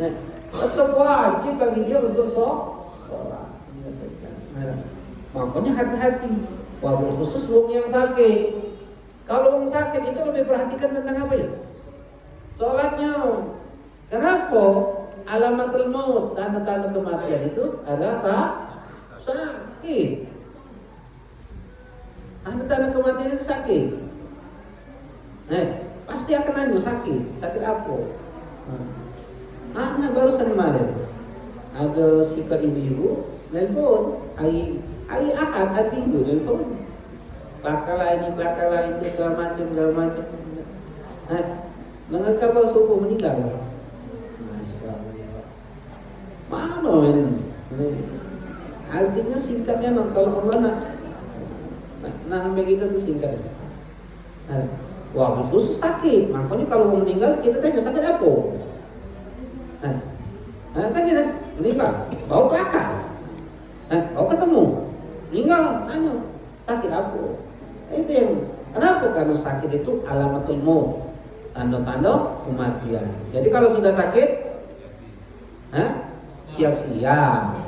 Nah, tetap wajib bagi dia untuk sholat. Nah, makanya hati-hati. Wabil khusus wong yang sakit. Kalau wong sakit itu lebih perhatikan tentang apa ya? Sholatnya. Kenapa? Alamatul maut, tanda-tanda kematian itu adalah sakit. Tanda-tanda kematian itu sakit. Pasti akan nanya sakit. Sakit apa? Anak barusan kemarin ada sikap ibu-ibu nelpon hari Ahad, hari Minggu nelpon. Kelakala ini segala macam. Dengar kabar subuh meninggal. Masya Allah. Mana ini? Artinya singkatnya kalau Allah nak begitu tuh singkat. Wah, khusus sakit. Makanya kalau mau meninggal kita tanya sakit apa? Kan kita meninggal, bau kelakar. Bau ketemu, meninggal, tanya sakit apa? Itu yang kenapa? Karena sakit itu alamatul maut, tanda-tanda kematian. Jadi kalau sudah sakit, siap-siap.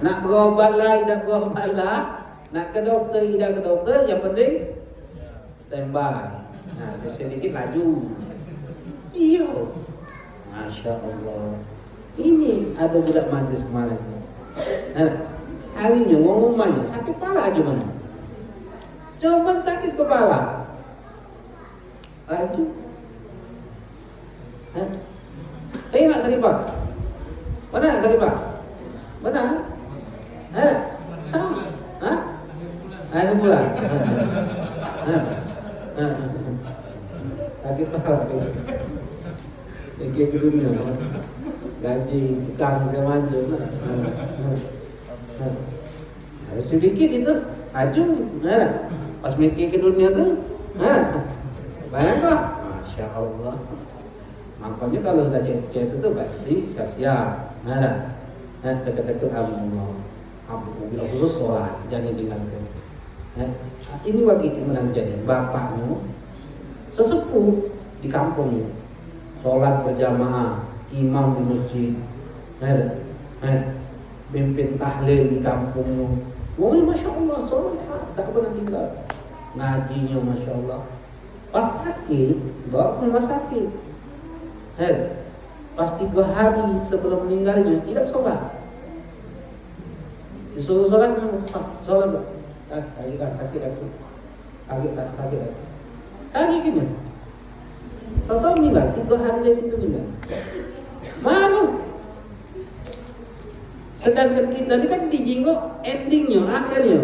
Nak berobat lah, tidak berobat lah. Nak ke dokter, tidak ke dokter. Yang penting standby. Sedikit laju. Iya, Masya Allah. Ini ada budak majlis kemarin. Harinya ngomongnya sakit kepala aja mana? Coba sakit kepala. Laju. Saya nak sakit pak. Benar sakit pak? Benar? Sama? Akhir bulan. Sakit kepala. Kayak dunia, gaji tukang macam. Sedikit itu, aju. Pas mikir ke dunia tu, bayanglah, Masya Allah. Makanya kalau udah cek-cek itu berarti siap-siap. Dekat-dekat bila khusus sholat, jangan tinggalkan. Ini bagi yang jadi bapakmu sesepuh di kampung, sholat berjamaah, imam di masjid, pimpin tahlil di kampungmu. Wah, Masya Allah, sholat tak pernah tinggal. Ngajinya Masya Allah. Pas sakit, bawa ke rumah sakit. Pas 3 hari sebelum meninggalnya tidak sholat. Disuruh sholat, sholat. Kaki sakit aku. Kaki aku. Kaki kena. Tahu meninggal, 3 hari dari situ meninggal. Malu. Sedangkan kita ini kan dijinggok endingnya, akhirnya.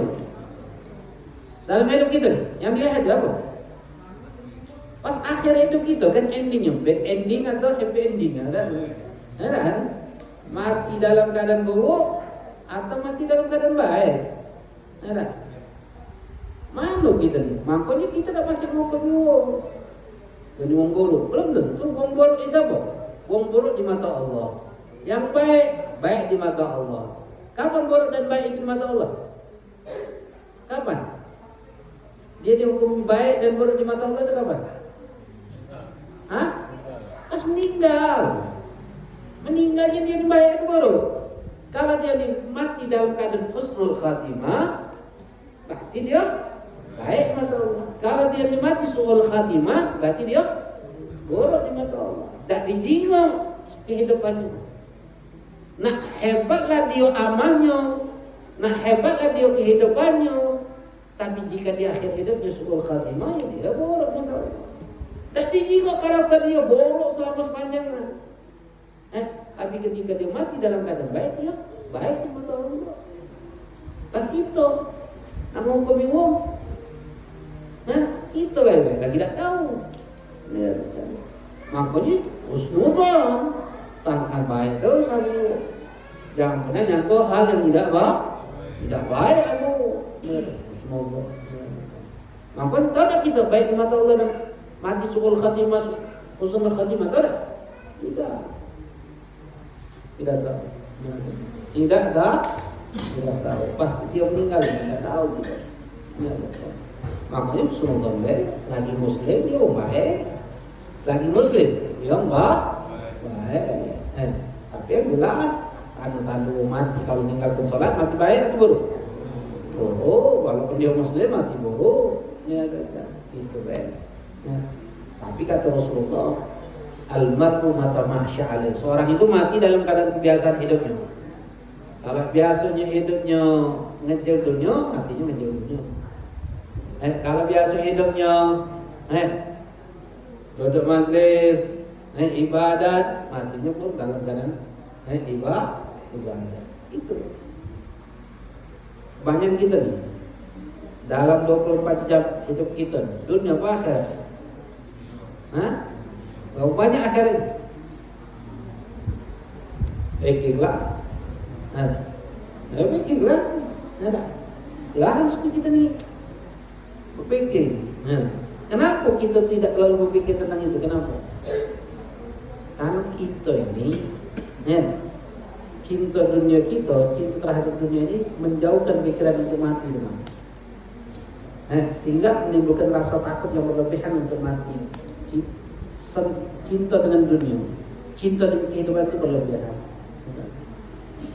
Dalam hidup kita nih, yang dilihat apa? Pas akhir hidup kita kan endingnya, bad ending atau happy ending, ada kan? Mati dalam keadaan buruk atau mati dalam keadaan baik, ada. Malu kita nih, makanya kita tak baca ngomong. Jadi wong buruk, belum tentu wong buruk itu apa? Wong buruk di mata Allah. Yang baik di mata Allah. Kapan buruk dan baik itu di mata Allah? Kapan? Dia dihukum baik dan buruk di mata Allah itu kapan? Pas meninggal. Meninggalnya dia baik atau buruk? Kalau dia mati dalam keadaan husnul khatimah, berarti dia baik mata Allah. Kalau dia mati su'ul khatimah, berarti dia buruk di mata Allah. Tak dijinggong kehidupannya. Nak hebatlah dia amalnya, nak hebatlah dia kehidupannya. Tapi jika di akhir hidupnya su'ul khatimah, dia buruk di mata Allah. Tak dijinggong karakter dia buruk selama sepanjangnya. Tapi ketika dia mati dalam keadaan baik, dia baik di mata Allah. Lah kita anu hukum wong. Itu lagi tak tahu. Makanya husnudzon, sangka baik terus aku. Jangan pernah nyangka hal yang tidak baik aku. Husnudzon. Makanya tahu tak kita baik di mata Allah dan mati su'ul khatimah, husnul khatimah, tahu tak? Tidak tahu. Pas dia meninggal tidak tahu kita. Makanya sunnah baik, selagi muslim dia baik, selagi muslim dia baik. Tapi yang jelas tanda-tanda mati kalau meninggalkan sholat mati baik atau buruk? Buruk, walaupun dia muslim mati buruk. Ya, itu baik. Ya. Tapi kata Rasulullah, almar'u mata masya'alih. Seorang itu mati dalam keadaan kebiasaan hidupnya. Kalau biasanya hidupnya ngejar dunia, matinya ngejar dunia. Kalau biasa hidupnya duduk majlis, ibadat, matinya pun dalam keadaan ibadat. Itu banyak kita nih dalam 24 jam hidup kita, dunia apa akhirat? Berapa banyak akhirat? Pikirlah. Pikirlah. Ya harus kita nih berpikir. Kenapa kita tidak terlalu berpikir tentang itu? Kenapa? Karena kita ini cinta dunia kita, cinta terhadap dunia ini menjauhkan pikiran untuk mati dengan. Sehingga menimbulkan rasa takut yang berlebihan untuk mati. Cinta dengan dunia, cinta dengan kehidupan itu berlebihan.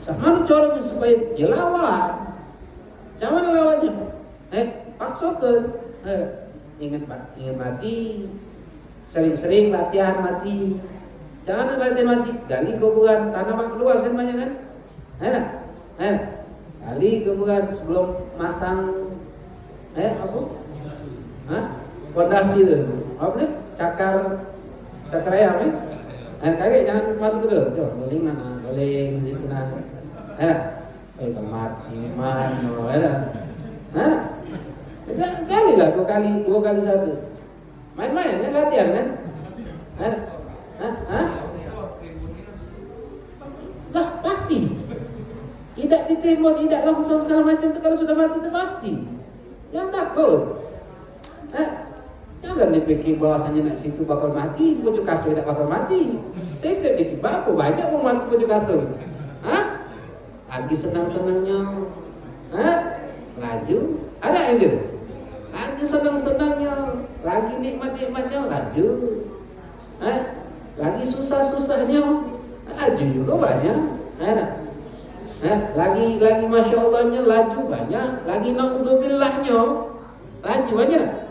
Sama caranya supaya ya lawan. Jangan lawannya. Paksakan. Ingat mati. Sering-sering latihan mati. Jangan latihan mati. Gali kuburan, tanah makin luas kan banyak kan? Gali kuburan sebelum masang fondasi itu. Apa nih? Cakar ayam kagak jangan masuk ke dalam. Coba goling situ mati kali lah dua kali satu. Main-main kan latihan kan? Lah pasti. Tidak ditembak, tidak langsung segala macam itu kalau sudah mati itu pasti. Jangan takut. Jangan dipikir bahwasanya nak situ bakal mati, pojok kasur tidak bakal mati. Saya pikir apa banyak mau mati pojok kasur. Lagi senang-senangnya, laju. Ada yang gitu. Lagi senang-senangnya, lagi nikmat-nikmatnya, laju. Lagi susah-susahnya, laju juga banyak. Lagi masya Allahnya laju banyak. Lagi naudzubillah-nya, laju banyak.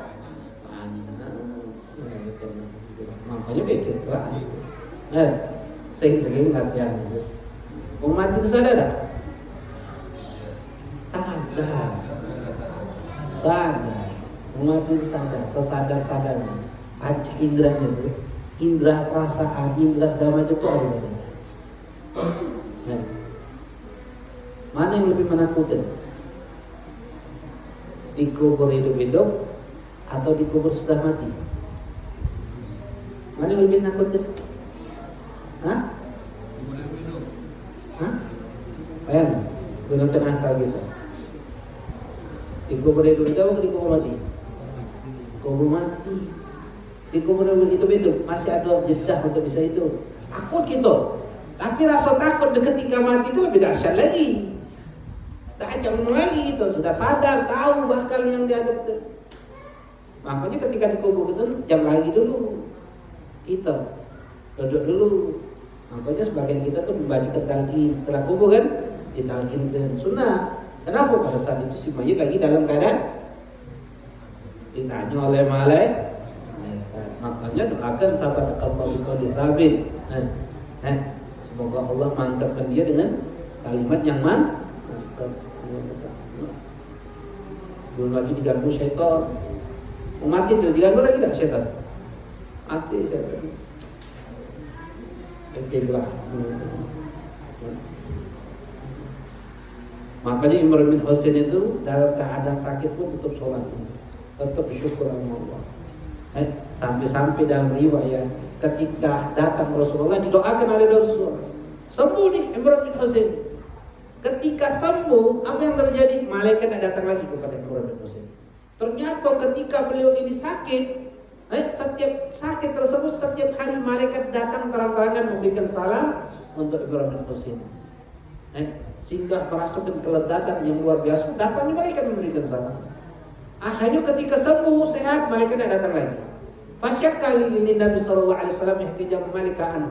Makanya pikir lah. Sering-sering latihan. Umat itu sadar tak? Sadar. Umat itu sadar, sesadar-sadarnya. Acah indranya tu, indra perasaan, indra segala macam tu ada. Mana yang lebih menakutkan? Dikubur hidup-hidup atau dikubur sudah mati? Mana yang lebih menakutkan? Bayang, gunakan akal kita. Dikubur hidup-hidup atau dikubur mati? Dikubur mati. Dikubur hidup-hidup masih ada jeda untuk bisa hidup. Takut kita. Tapi rasa takut ketika mati itu lebih dahsyat lagi. Dahsyat lagi gitu. Sudah sadar, tahu bakal yang dihadapi. Makanya ketika dikubur itu jam lagi dulu. Kita duduk dulu. Makanya sebagian kita tuh membaca talqin setelah kubur kan, ditalqinkan sunnah. Kenapa? Pada saat itu si mayit lagi dalam keadaan ditanya oleh malaikat. Makanya doakan tabarakallahu biqauli tabin. Semoga Allah mantapkan dia dengan kalimat yang mantap. Belum lagi diganggu syaitan. Umat itu diganggu lagi tak syaitan? Asih syaitan. Kekeglah. Makanya Imran bin Husain itu dalam keadaan sakit pun tetap sholat, tetap bersyukur sama Allah. Sampai-sampai dalam riwayat ketika datang Rasulullah didoakan oleh Rasulullah, sembuh nih Imran bin Husain. Ketika sembuh, apa yang terjadi? Malaikat tidak datang lagi kepada Imran bin Husain. Ternyata ketika beliau ini sakit, setiap sakit tersebut setiap hari malaikat datang terang-terangan memberikan salam untuk Imran bin Husain. Sehingga merasukan keledatan yang luar biasa. Datangnya malaikat memberikan salam. Akhirnya ketika sembuh sehat, malaikat tidak datang lagi. Pasyak kali ini Nabi SAW ihtijam malaikat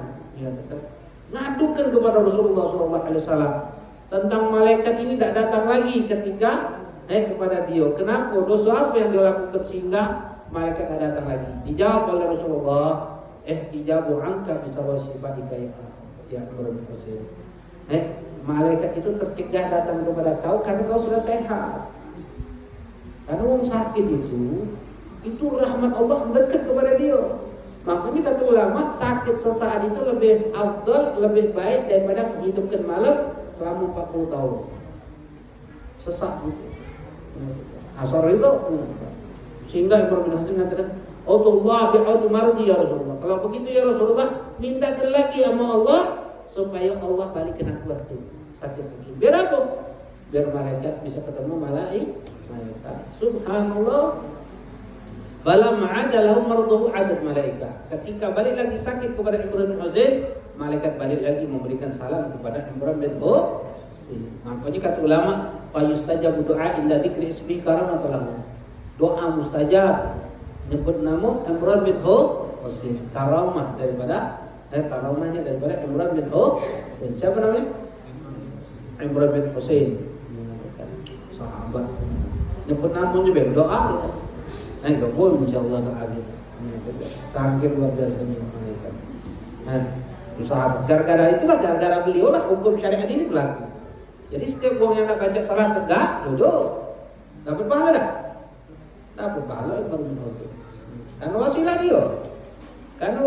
ngadukan kepada Rasulullah SAW tentang malaikat ini tidak datang lagi ketika kepada dia. Kenapa? Dosa apa yang dia lakukan sehingga malaikat tidak datang lagi? Dijawab oleh Rasulullah, tijabu angka bisa wasifadika ya Imran bin Husain. Malaikat itu tercegah datang kepada kau karena kau sudah sehat. Karena orang sakit itu rahmat Allah mendekat kepada dia. Makanya kata ulama, sakit sesaat itu lebih afdal, lebih baik daripada menghidupkan malam selama 40 tahun. Sesak itu. Asar itu sehingga Imran bin Husain mengatakan, "Allah bi'audu mardi ya Rasulullah." Kalau begitu ya Rasulullah, mintakan lagi sama Allah supaya Allah balikin aku waktu sakit lagi. Biar apa? Biar malaikat bisa ketemu malaikat. Subhanallah. Falamma 'ada lahum marduhu 'adat malaikat. Ketika balik lagi sakit kepada Imran bin Husain, malaikat balik lagi memberikan salam kepada Imran bin Husain. Makanya kata ulama, fa yustajabu du'a inda dzikri ismi karamatalahu. Doa mustajab nyebut nama Imran bin Husain, karamah daripada karamahnya daripada Imran bin Husain. Siapa namanya? Imran bin Husain. Sahabat. Nyebut namanya berdoa kita. Enggak boleh insyaallah doa kita. Saking luar biasanya malaikat. Sahabat. Gara-gara beliau lah hukum syariat ini berlaku. Jadi setiap orang yang nak baca salat tegak, duduk. Dapat pahala dah. Dapat pahala Imran bin Husain. Karena wasilah dia. Karena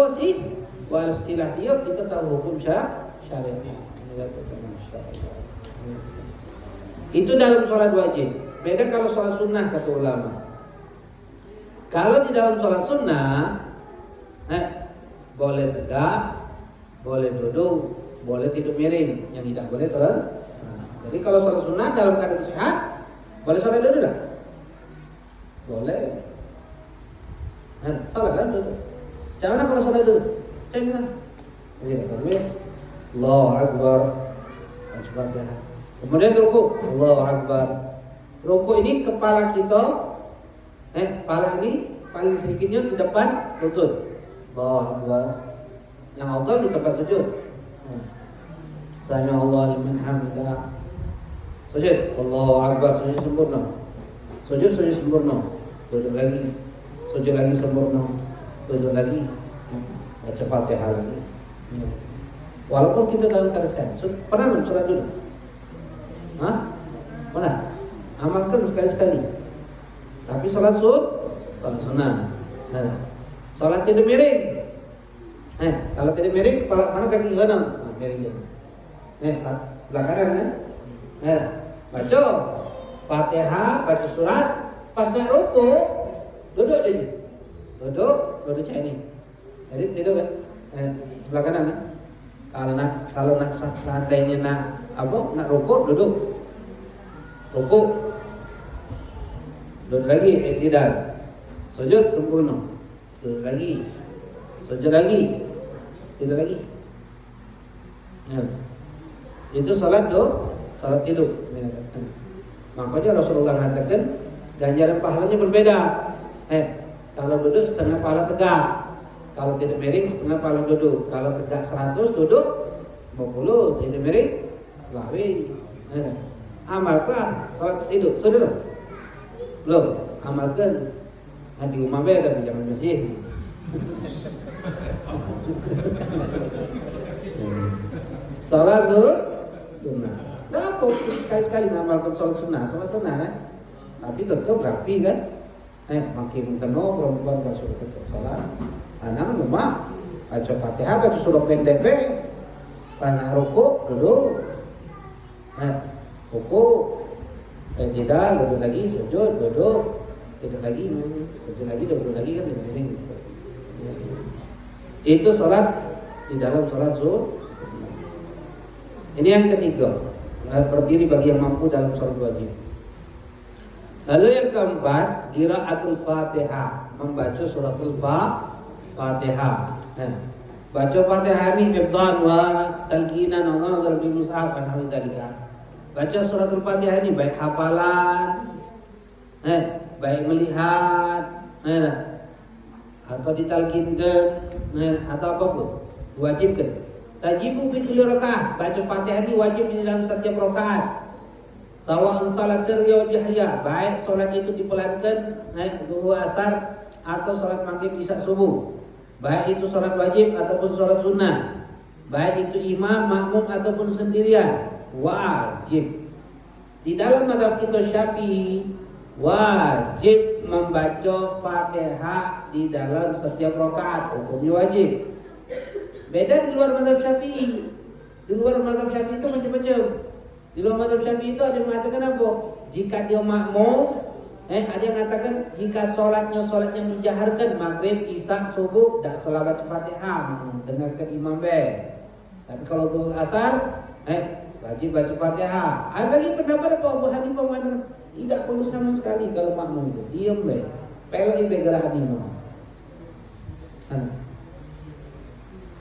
wasilah dia kita tahu hukum syariat. Itu dalam sholat wajib. Beda kalau sholat sunnah kata ulama. Kalau di dalam sholat sunnah, boleh tegak, boleh duduk, boleh tidur miring. Yang tidak boleh jadi kalau sholat sunnah dalam keadaan sehat, boleh sholat duduk tak? Boleh. Salah kan duduk. Jangan kalau sholat duduk. Jangan. Allahu Akbar. Kemudian ruku, Allahu Akbar. Ruku ini kepala kita, kepala ini paling sedikitnya di depan lutut. Allahu Akbar. Yang afdal di tempat sujud. Sami Allahu liman hamidah. Sujud, Allahu Akbar, sujud sempurna. Sujud sempurna. Sujud lagi sempurna. Sujud lagi. Baca Fatihah lagi. Walaupun kita dalam keadaan sehat. Pernah belum sholat dulu? Pernah? Amalkan sekali-sekali. Tapi sholat sunnah. Sholat tidak miring. Kalau tidak miring, kepala kanan kaki kanan. Miring dia. Sebelah kanan kan? Baca Fatihah, baca surat. Pas nak ruku, duduk dia. Duduk macam ini. Jadi tidur kan? Sebelah kanan kan? Kalau nak seandainya nak rukuk, duduk. Rukuk. Duduk lagi, tidak. Sujud sempurna. Duduk lagi. Sujud lagi. Tidur lagi. Itu salat tidur. Makanya Rasulullah mengatakan ganjaran pahalanya berbeda. Kalau duduk setengah pahala tegak. Kalau tidak miring setengah pahala duduk. Kalau tegak 100 duduk 50, tidak miring selawi. Amalkan salat tidur. Sudah belum? Amalkan. Di rumah beda jangan masjid. Salat sunnah. Nah, sekali-sekali ngamalkan sholat sunnah sama sunnah kan? Tapi tetap rapi kan? Makin kena perempuan kalau sudah tetap sholat. Anak rumah baca Fatihah, baca surah pendek panas rukuk duduk. Rukuk tidak, duduk lagi, sujud, duduk, tidak lagi, sujud lagi, duduk lagi kan miring. Itu sholat di dalam sholat sunnah. Ini yang ketiga, berdiri bagi yang mampu dalam sholat wajib. Lalu yang keempat, qiraatul Fatihah, membaca suratul Fatihah. Baca Fatihah ini hifdzan wa talqinan wa nadhar bil mushaf wa nahwi dzalika. Baca suratul Fatihah ini baik hafalan, baik melihat, atau ditalkinkan, atau apapun, diwajibkan. Tajibu fi kulli rakaat. Baca Fatihah ini wajib di dalam setiap rakaat. Sawa'un salat sirriya wa jahriyah, baik solat itu dipelankan zuhur asar atau solat maghrib isya subuh, baik itu solat wajib ataupun solat sunnah, baik itu imam, makmum ataupun sendirian, wajib. Di dalam mazhab kita Syafi'i wajib membaca Fatihah di dalam setiap rakaat, hukumnya wajib. Beda di luar mazhab Syafi'i. Di luar mazhab Syafi'i itu macam-macam. Di luar mazhab Syafi'i itu ada yang mengatakan apa? Jika dia makmum, ada yang mengatakan jika solatnya solat yang dijaharkan maghrib, isya, subuh, tak salah baca Fatihah, dengarkan imam Tapi kalau zuhur asar, wajib baca Fatihah. Ada lagi pendapat apa? Abu Hanifah mengatakan tidak perlu sama sekali kalau makmum itu diam pelok gerakan imam.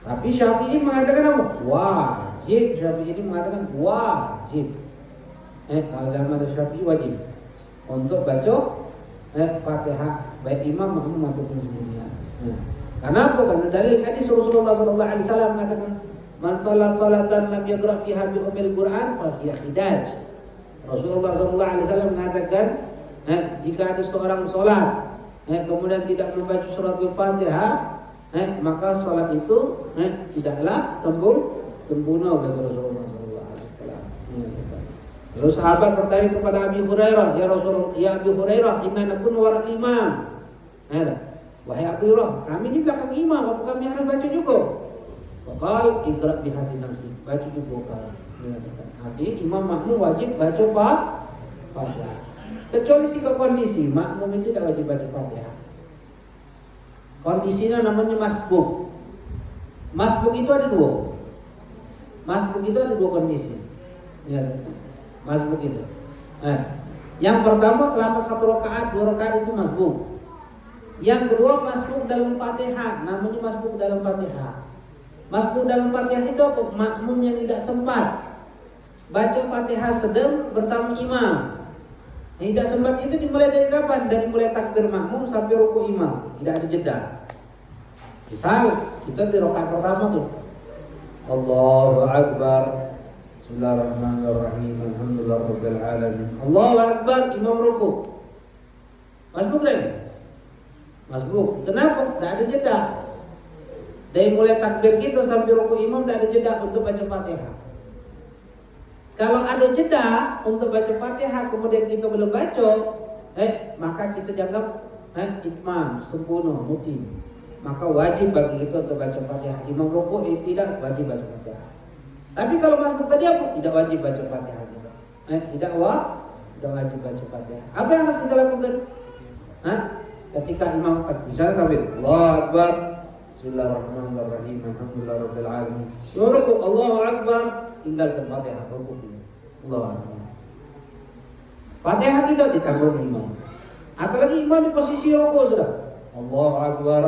Tapi Syafi'i mengatakan apa? Wajib. Syafi'i ini mengatakan wajib. Kalau dalam mazhab Syafi'i wajib untuk baca Fatihah baik imam, makmum ataupun sendirian. Kenapa? Karena dalil hadis Rasulullah sallallahu alaihi wasallam mengatakan man shalla salatan lam yaqra fiha bi ummil Qur'an fa hiya khidaj. Rasulullah sallallahu alaihi wasallam mengatakan jika ada seorang salat kemudian tidak membaca surat Al-Fatihah, maka salat itu tidaklah sempurna kata Rasulullah sallallahu alaihi wasallam. Lalu sahabat bertanya kepada Abi Hurairah, ya Rasulullah, ya Abi Hurairah, inna nakun wara imam. Wahai Abi Hurairah, kami di belakang imam, apa kami harus baca juga? Qal iqra bi hati nafsi, baca juga kalau. Artinya imam makmum wajib baca Fatihah. Kecuali sikap kondisi, makmum itu tidak wajib baca Fatihah. Kondisinya namanya masbuk. Masbuk itu ada dua. Masbuk itu ada dua kondisi. Ya, masbuk itu. Yang pertama terlambat 1 rakaat, 2 rakaat itu masbuk. Yang kedua masbuk dalam Fatihah, namanya masbuk dalam Fatihah. Masbuk dalam Fatihah itu apa? Makmum yang tidak sempat baca Fatihah sedang bersama imam. Tidak sempat itu dimulai dari kapan? Dari mulai takbir makmum sampai ruku imam, tidak ada jeda. Misal kita di rakaat pertama tuh Allahu Akbar, Bismillahirrahmanirrahim, Alhamdulillahirabbil alamin. Allahu Akbar, imam ruku. Masbuk lagi. Masbuk. Kenapa? Tidak ada jeda. Dari mulai takbir kita sampai ruku imam tidak ada jeda untuk baca Fatihah. Kalau ada jeda untuk baca Fatihah kemudian kita belum baca, maka kita dianggap itmam, sempurna, mutim. Maka wajib bagi kita untuk baca Fatihah. Imam rukuk tidak wajib baca Fatihah. Tapi kalau masbuk tadi apa? Tidak wajib baca Fatihah juga. Tidak wajib baca Fatihah. Apa yang harus kita lakukan? Ketika imam misalnya takbir, Allahu Akbar, Bismillahirrahmanirrahim, Alhamdulillahirabbil alamin. Rukuk, Allahu Akbar, tinggalkan Fatihah rukuk ini. Allahu Akbar. Fatihah tidak ditanggung imam. Atau lagi imam di posisi rukuk sudah. Allahu Akbar,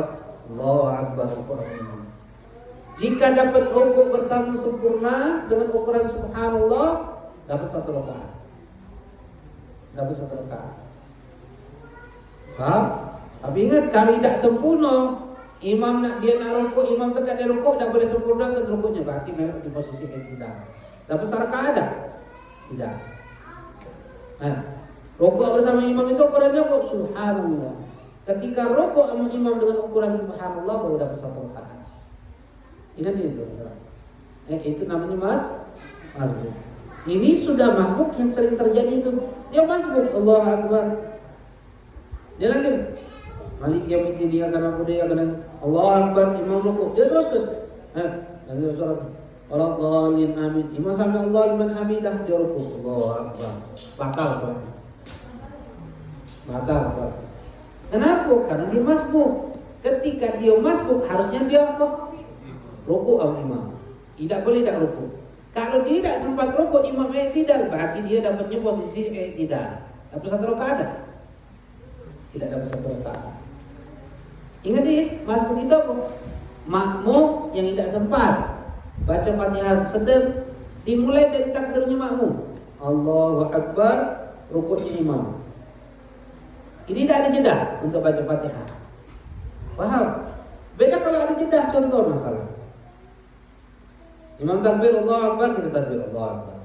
Allahu Akbar, Allahu. Jika dapat rukuk bersama sempurna dengan ukuran subhanallah, dapat 1 rakaat. Dapat 1 rakaat. Paham? Tapi ingat kalau tidak sempurna, imam nak rukuk, imam tegak dia rukuk, tak boleh sempurnakan rukuknya, berarti memang di posisi kita. Dapat 1 rakaat ada? Tidak. Rukuk bersama imam itu ukurannya apa? Subhanallah. Ketika rukuk sama imam dengan ukuran subhanallah baru dapat 1 rakaat. Ingat itu. Itu namanya masbuk. Ini sudah masbuk yang sering terjadi itu. Dia masbuk, Allahu Akbar. Dia lagi Malik Yaumiddin dia akan Allahu Akbar, imam rukuk. Dia teruskan. Dan dia sholat. Waladhdallin amin. Imam sami Allahu liman hamidah, dia rukuk. Allahu Akbar. Batal sholat. Kenapa? Karena dia masbuk. Ketika dia masbuk harusnya dia apa? Rukuk sama imam. Tidak boleh tak rukuk. Kalau dia tidak sempat rukuk, imam tidak, berarti dia dapatnya posisi tidak. Dapat 1 rakaat ada? Tidak dapat 1 rakaat. Ingat masbuk itu apa? Makmum yang tidak sempat baca Fatihah sedang dimulai dari takbirnya makmum. Allahu Akbar, rukuknya imam. Ini tidak ada jeda untuk baca Fatihah. Paham? Beda kalau ada jeda, contoh masalah. Imam takbir Allahu Akbar, kita takbir Allahu Akbar.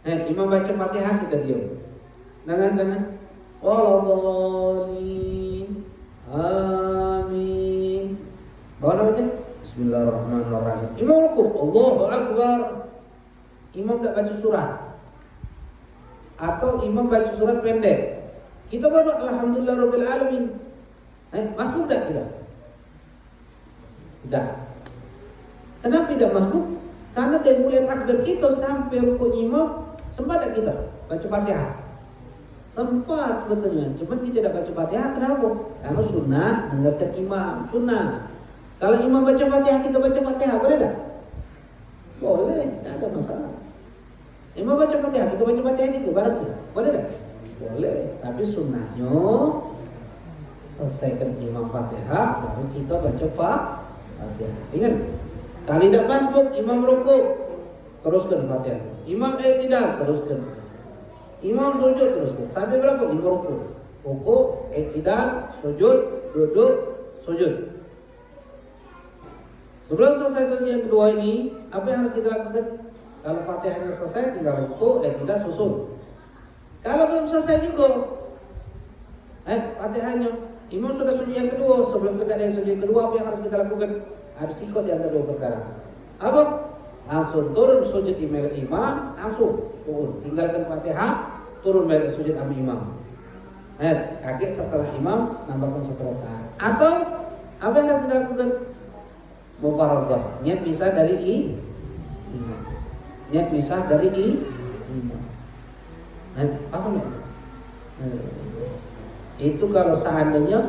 Imam baca Fatihah, kita diam. Jangan. Waladhdallin. Amin. Bagaimana baca? Bismillahirrahmanirrahim. Imam rukuk, Allahu Akbar. Imam tidak baca surat. Atau imam baca surat pendek. Kita baru alhamdulillahirabbil alamin. Masbuk tidak kita? Tidak. Kenapa tidak masbuk? Karena dari mulai takbir kita sampai rukuk imam sempat tak kita baca Fatihah? Sempat sebetulnya, cuma kita tidak baca Fatihah. Kenapa? Karena sunnah dengarkan imam, sunnah. Kalau imam baca Fatihah, kita baca Fatihah, boleh tak? Boleh, tidak ada masalah. Imam baca Fatihah, kita baca Fatihah juga, bareng ya? Boleh tak? Boleh, tapi sunnahnya selesaikan imam Fatihah, baru kita baca Fatihah. Ingat, kalau tidak masbuk, imam rukuk, teruskan Fatihah. Imam i'tidal, teruskan. Imam sujud, teruskan. Sampai berapa? 5 rukuk. Rukuk, i'tidal, sujud, duduk, sujud. Sebelum selesai sujud yang kedua ini, apa yang harus kita lakukan? Kalau Fatihahnya selesai, tinggal rukuk, i'tidal, susul. Kalau belum selesai juga, Fatihahnya, imam sudah sujud yang kedua. Sebelum kita ada sujud yang kedua, apa yang harus kita lakukan? Harus sikot di antara dua perkara. Apa? Langsung turun sujud imam, langsung turun. Tinggalkan Fatihah, turun balik sujud sama imam. Kaget setelah imam, nambahkan 1 rakaat. Atau apa yang harus kita lakukan? Mufaraqah. Niat pisah dari imam. Niat pisah dari imam. Paham ya? Itu kalau seandainya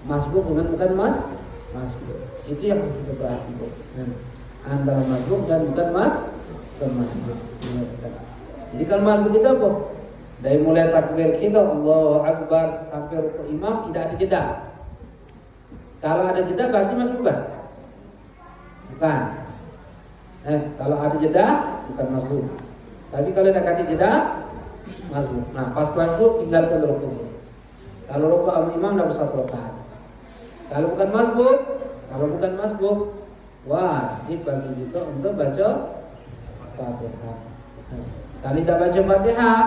masbuk dengan bukan masbuk. Itu yang harus kita perhatikan. Antara masbuk dan bukan masbuk. Jadi kalau masbuk kita apa? Dari mulai takbir kita Allahu Akbar sampai rukuk imam tidak ada jeda. Kalau ada jeda berarti masbuk bukan? Bukan. Kalau ada jeda bukan masbuk. Tapi kalau ada kata jeda masbuk. Nah, pas masbuk tinggalkan rukuk. Kalau rukuk sama imam dapat 1 rakaat. Kalau bukan masbuk, wajib bagi kita untuk baca Fatihah. Kalau tidak baca Fatihah,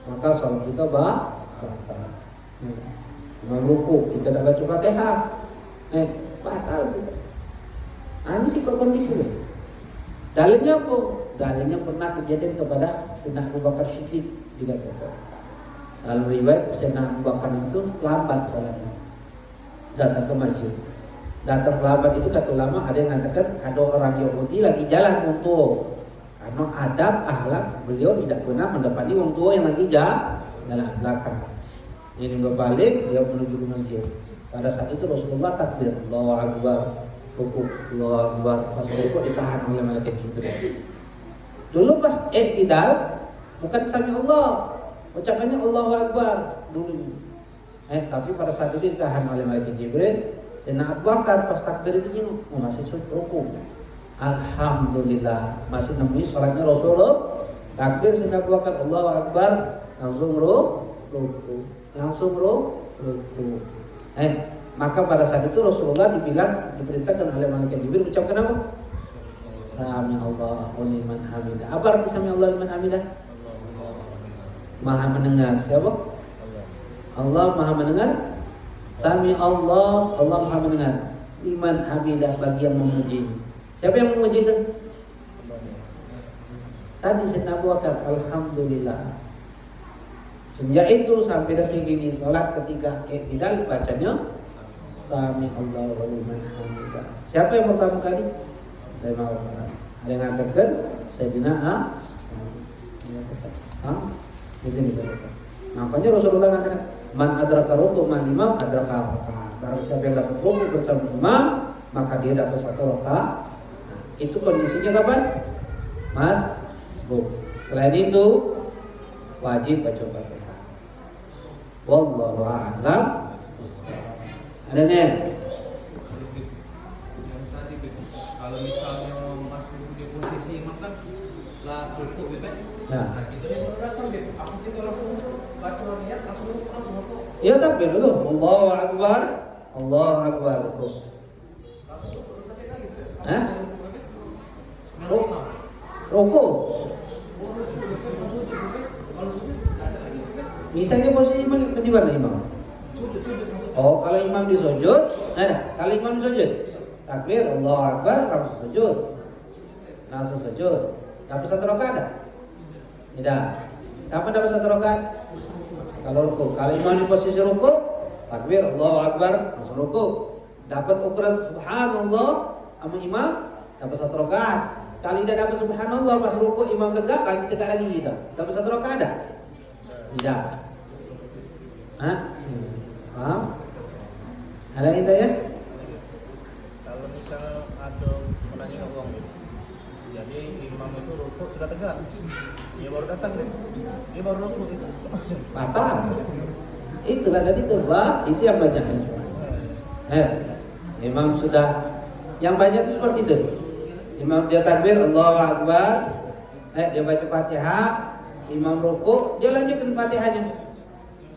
maka sholat kita batal. Imam rukuk kita tidak baca Fatihah, batal kita. Ini sih kondisi ini. Dalilnya apa? Dalilnya pernah kejadian kepada Sayyidina Abu Bakar Siddiq dikatakan. Dalam riwayat Sayyidina Abu Bakar itu lambat sholatnya, datang ke masjid. Datang lambat itu kata ulama ada yang mengatakan ada orang Yahudi lagi jalan untuk, karena adab akhlak beliau tidak pernah mendapati orang tua yang lagi jalan belakang. Ini berbalik dia menuju ke masjid. Pada saat itu Rasulullah takbir Allahu Akbar, rukuk Allahu Akbar, pas rukuk ditahan oleh malaikat Jibril. Dulu pas i'tidal bukan sami Allah, ucapannya Allahu Akbar dulu. Tapi pada saat itu ditahan oleh malaikat Jibril. Sayyidina Abu Bakar pas takbir itu masih rukuk. Alhamdulillah masih nemui sholatnya Rasulullah. Takbir Sayyidina Abu Bakar Allahu Akbar, langsung rukuk. Maka pada saat itu Rasulullah diperintahkan oleh malaikat Jibril ucapkan apa? Sami Allahu liman hamidah. Apa arti sami Allahu liman hamidah? Maha mendengar. Siapa? Allah Maha mendengar. Sami Allah, Allah Maha mendengar. Liman hamidah, bagi yang memuji. Siapa yang memuji itu? Tadi Sayyidina Abu Bakar, alhamdulillah. Sejak itu sampai detik ini salat ketika i'tidal bacanya Sami Allah wa liman hamidah. Siapa yang pertama kali? Sayyidina Abu Bakar. Ada yang mengatakan Sayyidina Makanya Rasulullah mengatakan man adraka rukuk man imam adraka rakaat. Barang siapa yang dapat rukuk bersama imam, maka dia dapat 1 rakaat. Itu kondisinya kapan? Masbuk. Selain itu wajib baca Fatihah. Wallahu a'lam. Adanya yang tadi kalau misalnya masbuk di posisi imam kan lah rukuk bebek. Ya. Nah, kita yang datang bebek. Aku kita langsung baca niat langsung rukuk. Ya takbir dulu. Allahu Akbar. Allahu Akbar. Langsung rukuk saja kali. Hah? Rokok. Misalnya posisi di mana imam? Oh, kalau imam di sujud, kalau imam di sujud, takbir, Allahu Akbar, langsung sujud. Langsung sujud. Dapat 1 rakaat ada? Tidak. Kapan dapat 1 rakaat? Kalau ruku. Kalau imam di posisi ruku, takbir, Allahu Akbar, langsung ruku. Dapat ukuran subhanallah sama imam, dapat 1 rakaat. Kalau tidak dapat subhanallah pas ruku imam tegak, nanti tegak lagi gitu. Dapat 1 rakaat ada? Tidak. Hah? Paham? Ada itu ya? Kalau misal ada penanya uang, jadi imam itu rukuk sudah tegak, dia baru datang deh, dia baru rukuk itu. Apa? Itulah tadi tebak, itu yang banyak. Imam sudah, yang banyak itu seperti itu. Imam dia takbir, Allahu Akbar, dia baca Fatihah, imam rukuk, dia lanjutkan Fatihahnya.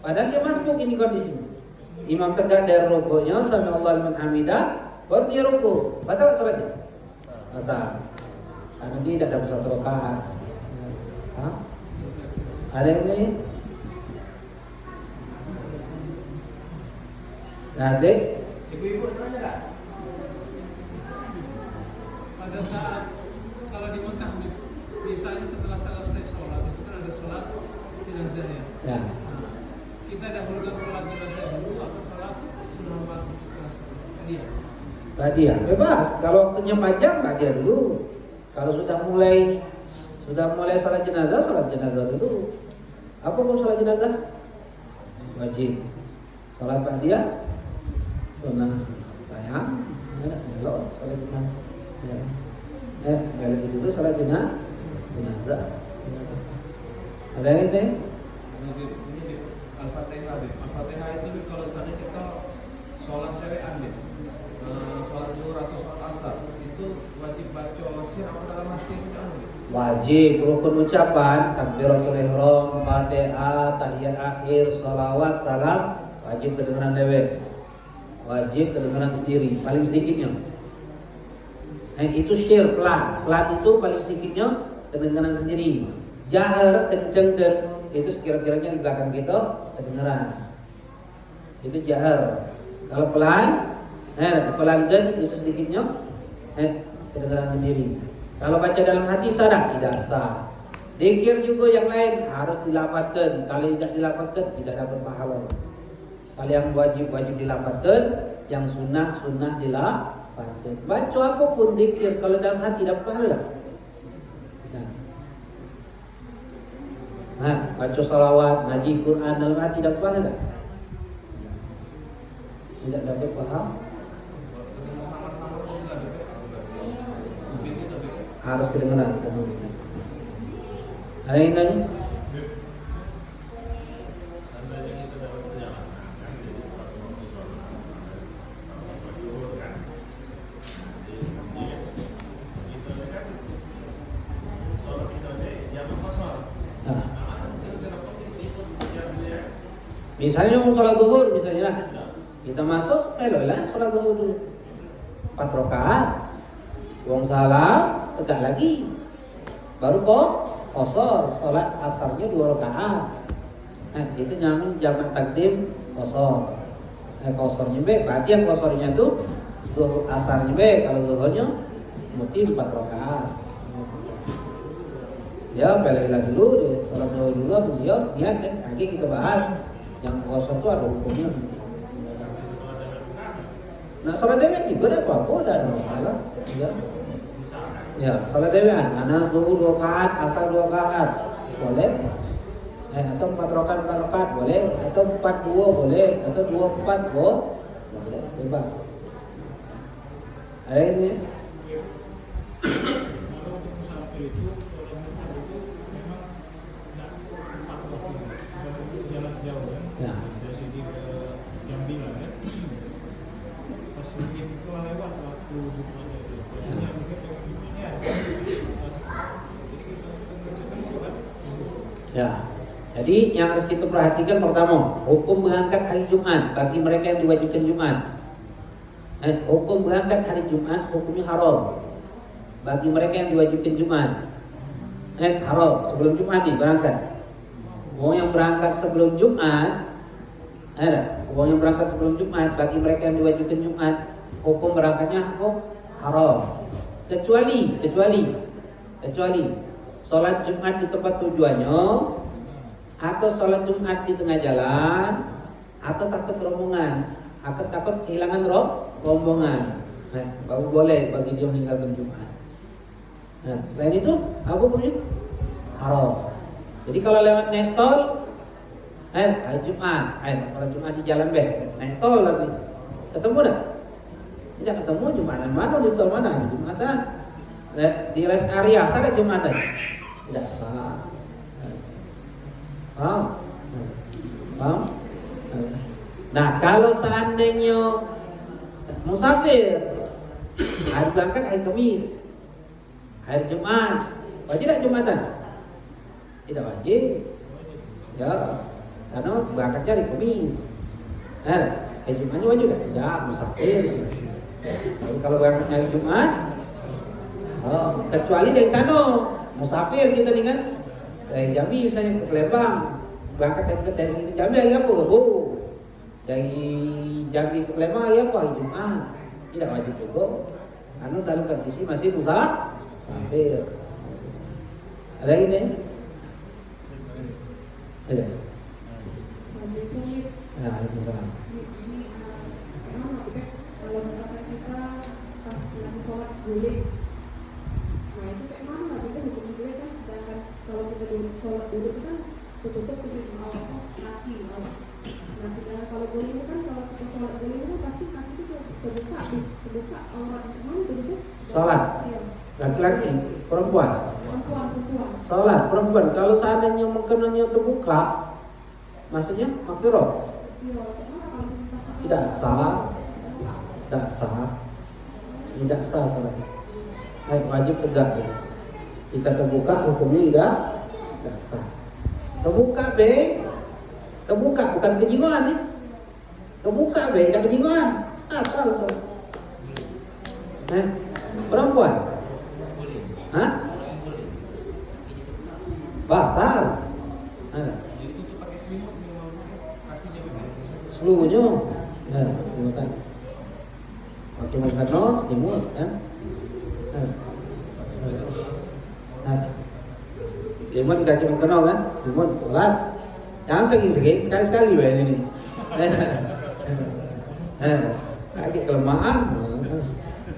Padahal dia masbuk ini kondisinya. Imam tegak dari rukuknya sampai Allahu liman hamidah, baru dia rukuk. Batal salatnya? Batal. Karena dia tidak dapat 1 rakaat. Ada ini? Nah, Dek. Ibu-ibu tanya nggak? Pada saat kalau di Mekah, misalnya setelah selesai sholat itu kan ada sholat jenazah ya. Ya. Kita dahulukan sholat jenazah dulu atau sholat sunnah wajib setelah sholat? Iya. Badiah bebas. Kalau waktunya panjang badiah dulu. Kalau sudah mulai sholat jenazah dulu. Apa hukum sholat jenazah? Wajib. Sholat badiah sunnah. Sayang, belok sholat jenazah. Ya. Balik dulu sholat jenazah. Ada yang itu? Ini Al-Fatihah. Al-Fatihah itu kalau misalnya kita sholat cewekan deh, sholat zuhur atau sholat asar itu wajib baca sir apa dalam hati itu kan? Wajib rukun ucapan, takbiratul ihram, Fatihah, tahiyat akhir, sholawat, salam, wajib kedengaran dewe. Wajib kedengaran sendiri, paling sedikitnya. Itu syir pelan itu paling sedikitnya kedengaran sendiri. Jahar kenceng itu sekira-kiranya di belakang kita kedengaran. Itu jahar. Kalau pelan itu sedikitnya kedengaran sendiri. Kalau baca dalam hati sah tidak sah. Zikir juga yang lain harus dilafadzkan. Kalau tidak dilafadzkan tidak dapat pahala. Kalau yang wajib dilafadzkan, yang sunnah dilafadzkan. Baca apapun zikir kalau dalam hati dapat pahala. Baca salawat, ngaji Quran dalam hati dapat pahala tak? Tidak dapat paham. Harus kedengaran. Ada yang tanya? Misalnya mau sholat zuhur misalnya lah, kita masuk lah sholat zuhur dulu 4 rakaat, buang salam, tegak lagi, baru qasar sholat asarnya 2 rakaat. Itu namanya jamak takdim qasar. Qasarnya berarti yang qasarnya itu zuhur asarnya kalau zuhurnya mesti 4 rakaat. Ya balik dulu deh, sholat zuhur dulu, beliau niat kan, nanti kita bahas. Yang kosong itu ada hukumnya. Nah, salat dewan juga ada apa-apa, ada masalah. Ya, salat dewan, anak zuhur 2 rakaat, asar 2 rakaat, boleh. Atau 4 rakaat boleh, atau 4-2 boleh, atau 2-4 boleh, bebas. Ada ini. Ya. Dari sini ke Jambi lah ya. Pas sedikit itu lewat waktu Jumatnya itu. Biasanya mungkin Jumatnya Ya. Jadi yang harus kita perhatikan pertama, hukum mengangkat hari Jumat bagi mereka yang diwajibkan Jumat. Hukum mengangkat hari Jumat hukumnya haram bagi mereka yang diwajibkan Jumat. Haram sebelum Jumat nih berangkat. Orang yang berangkat sebelum Jumat, orang yang berangkat sebelum Jumat bagi mereka yang diwajibkan Jumat, hukum berangkatnya haram. Kecuali sholat Jumat di tempat tujuannya, atau sholat Jumat di tengah jalan, atau takut rombongan, atau takut kehilangan rombongan. Baru boleh bagi dia meninggalkan Jumat. Selain itu, apa hukumnya? Haram. Jadi kalau lewat naik tol, hari Jumat, sholat Jumat di jalan naik tol lagi, ketemu dah? Tidak ketemu Jumatan mana di tol mana? Jumatan di rest area, sah Jumatan? Tidak sah. Paham? Nah, kalau seandainya musafir, hari berangkat hari Kamis, hari Jumat, wajib tak Jumatan? Tidak wajib. Ya, karena berangkatnya hari Kamis. Hari Jumatnya wajib tak? Tidak, musafir. Tapi kalau berangkatnya hari Jumat, kecuali dari sana, musafir kita nih kan, dari Jambi misalnya ke Palembang, berangkat dari sini ke Jambi hari apa? Rabu. Dari Jambi ke Palembang hari apa? Hari Jumat. Tidak wajib juga. Karena dalam kondisi masih musafir. Ada ini? Ada. Waalaikumsalam. Kalau misalkan kita pas lagi sholat boleh, nah itu kayak mana? Kita hukum boleh kan? Sedangkan kalau kita dulu sholat dulu itu kan tertutup kaki. Nah sedangkan kalau boleh itu kan kalau kita sholat boleh itu pasti kaki itu terbuka aurat mana tertutup? Sholat. Laki-laki, perempuan. Sholat perempuan. Kalau seandainya makanannya terbuka, maksudnya makruh. Tidak sah. Tidak sah salat. Wajib tegak. Jika terbuka hukumnya tidak sah. Terbuka bukan kejingan nih. Terbuka tidak kejingan. Asal salat. Perempuan. Batal. Jadi itu pakai selimut kakinya Seluruhnya. Bukan. Pakai mengkano selimut kan? Selimut dikasih mengkano kan? Selimut sholat. Jangan sering-sering, sekali-sekali ini. Lagi kelemahan.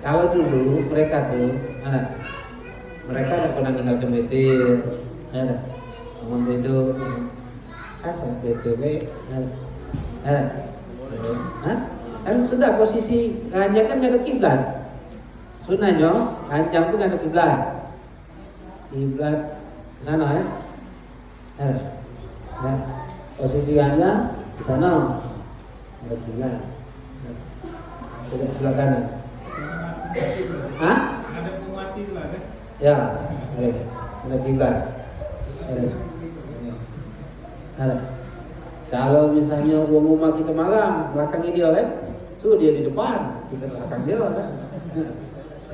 Kalau dulu mereka tidak pernah tinggal ke meter, bangun tidur, salat BTW, kan sudah posisi ranjang kan nggak ada kiblat. Sunahnya ranjang tuh nggak ada kiblat. Kiblat ke sana posisi ranjang di sana ada kiblat. Tidak sebelah kanan. Ada pemati lah kan? Ya, ada kiblat. Kalau misalnya rumah kita malam, belakangnya dia kan, suruh dia di depan, kita belakang dia kan.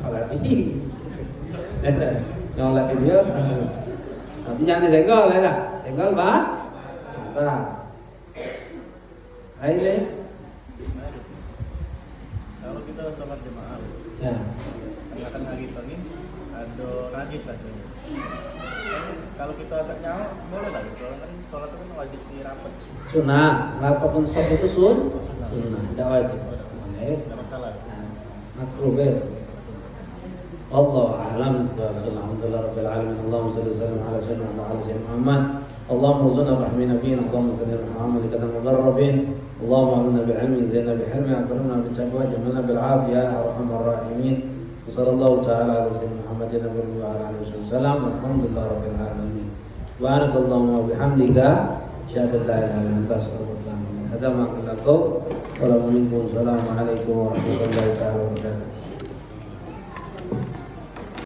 Kalau ini, nyolak dia, tapi jangan disenggol ya, senggol Ayo Kalau kita sholat jemaah, ya. tengah-tengah kita nih ada najis lah. Kalau kita agak nyawa boleh lah, soalnya kan sholat itu kan wajib dirapet. Sunnah, apapun sholat itu sunnah, tidak wajib. Boleh. Tidak masalah. Makruh Allah a'lam bissawab. Alhamdulillah rabbil alamin. Allahumma shalli wa sallim ala sayyidina Muhammad. اللهم ارزقنا برحم نبينا اللهم صل على محمد كتب المقربين اللهم امنا بالعلم زينا بحلمه اكرمنا بالتقوى جملنا بالعافيه يا ارحم الراحمين وصلى الله تعالى على سيدنا محمد النبي وعلى اله وصحبه وسلم والحمد لله رب العالمين سبحانك اللهم وبحمدك اشهد ان لا اله الا انت استغفرك واتوب اليك هذا ما قلت لكم ولو منكم السلام عليكم ورحمه الله تعالى وبركاته